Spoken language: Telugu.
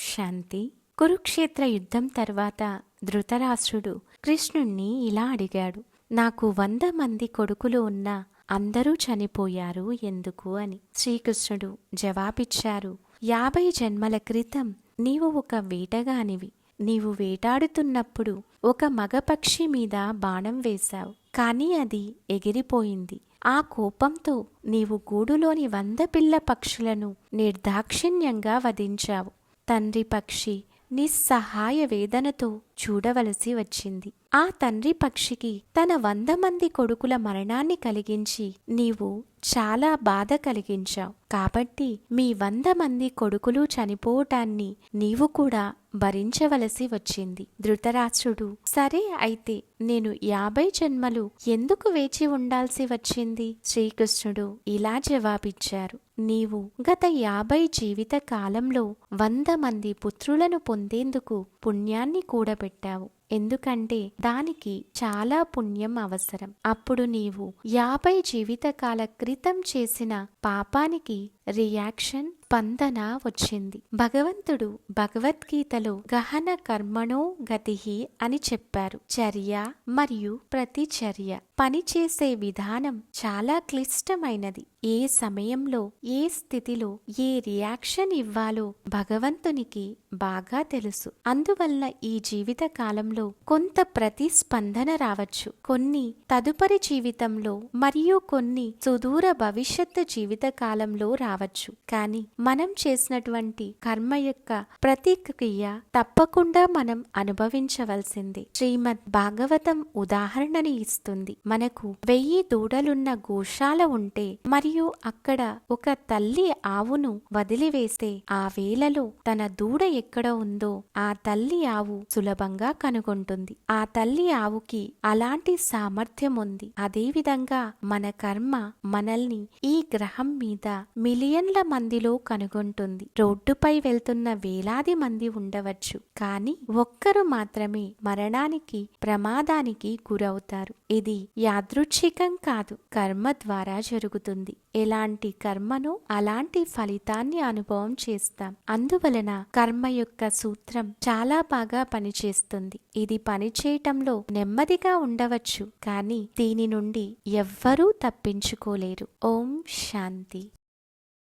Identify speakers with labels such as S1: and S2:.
S1: శాంతి. కురుక్షేత్ర యుద్ధం తర్వాత ధృతరాష్ట్రుడు కృష్ణుణ్ణి ఇలా అడిగాడు, నాకు 100 మంది కొడుకులు ఉన్నా అందరూ చనిపోయారు ఎందుకు అని. శ్రీకృష్ణుడు జవాబిచ్చారు, 50 జన్మల క్రితం నీవు ఒక వేటగానివి. నీవు వేటాడుతున్నప్పుడు ఒక మగపక్షి మీద బాణం వేశావు, కానీ అది ఎగిరిపోయింది. ఆ కోపంతో నీవు గూడులోని 100 పిల్ల పక్షులను నిర్దాక్షిణ్యంగా వధించావు. తండ్రి పక్షి నిస్సహాయ వేదనతో చూడవలసి వచ్చింది. ఆ తండ్రి పక్షికి తన 100 మంది కొడుకుల మరణాన్ని కలిగించి నీవు చాలా బాధ కలిగించావు. కాబట్టి మీ 100 మంది కొడుకులు చనిపోవటాన్ని నీవు కూడా భరించవలసి వచ్చింది. ధృతరాష్ట్రుడు, సరే అయితే నేను 50 జన్మలు ఎందుకు వేచి ఉండాల్సి వచ్చింది? శ్రీకృష్ణుడు ఇలా జవాబిచ్చారు, నీవు గత 50 జీవిత కాలంలో 100 మంది పుత్రులను పొందేందుకు పుణ్యాన్ని కూడబెట్టావు. ఎందుకంటే దానికి చాలా పుణ్యం అవసరం. అప్పుడు నీవు 50 జీవితకాల క్రితం చేసిన పాపానికి రియాక్షన్ స్పందన వచ్చింది. భగవంతుడు భగవద్గీతలో గహన కర్మణో గతిహి అని చెప్పారు. చర్య మరియు ప్రతిచర్య పనిచేసే విధానం చాలా క్లిష్టమైనది. ఏ సమయంలో ఏ స్థితిలో ఏ రియాక్షన్ ఇవ్వాలో భగవంతునికి బాగా తెలుసు. అందువల్ల ఈ జీవిత కాలంలో కొంత ప్రతిస్పందన రావచ్చు, కొన్ని తదుపరి జీవితంలో మరియు కొన్ని సుదూర భవిష్యత్తు జీవిత కాలంలో రావచ్చు. కానీ మనం చేసినటువంటి కర్మ యొక్క ప్రతిక్రియ తప్పకుండా మనం అనుభవించవలసిందే. శ్రీమద్ భాగవతం ఉదాహరణని ఇస్తుంది. మనకు 1000 దూడలున్న గోశాల ఉంటే మరియు అక్కడ ఒక తల్లి ఆవును వదిలివేస్తే ఆ వేళలో తన దూడ ఎక్కడ ఉందో ఆ తల్లి ఆవు సులభంగా కనుగొంటుంది. ఆ తల్లి ఆవుకి అలాంటి సామర్థ్యం ఉంది. అదేవిధంగా మన కర్మ మనల్ని ఈ గ్రహం మీద మిలియన్ల మందిలో కనుగొంటుంది. రోడ్డుపై వెళ్తున్న వేలాది మంది ఉండవచ్చు, కానీ ఒక్కరు మాత్రమే మరణానికి ప్రమాదానికి గురవుతారు. ఇది యాదృచ్ఛికం కాదు, కర్మ ద్వారా జరుగుతుంది. ఎలాంటి కర్మను అలాంటి ఫలితాన్ని అనుభవం చేస్తాం. అందువలన కర్మ యొక్క సూత్రం చాలా బాగా పనిచేస్తుంది. ఇది పనిచేయటంలో నెమ్మదిగా ఉండవచ్చు, కానీ దీని నుండి ఎవ్వరూ తప్పించుకోలేరు. ఓం శాంతి.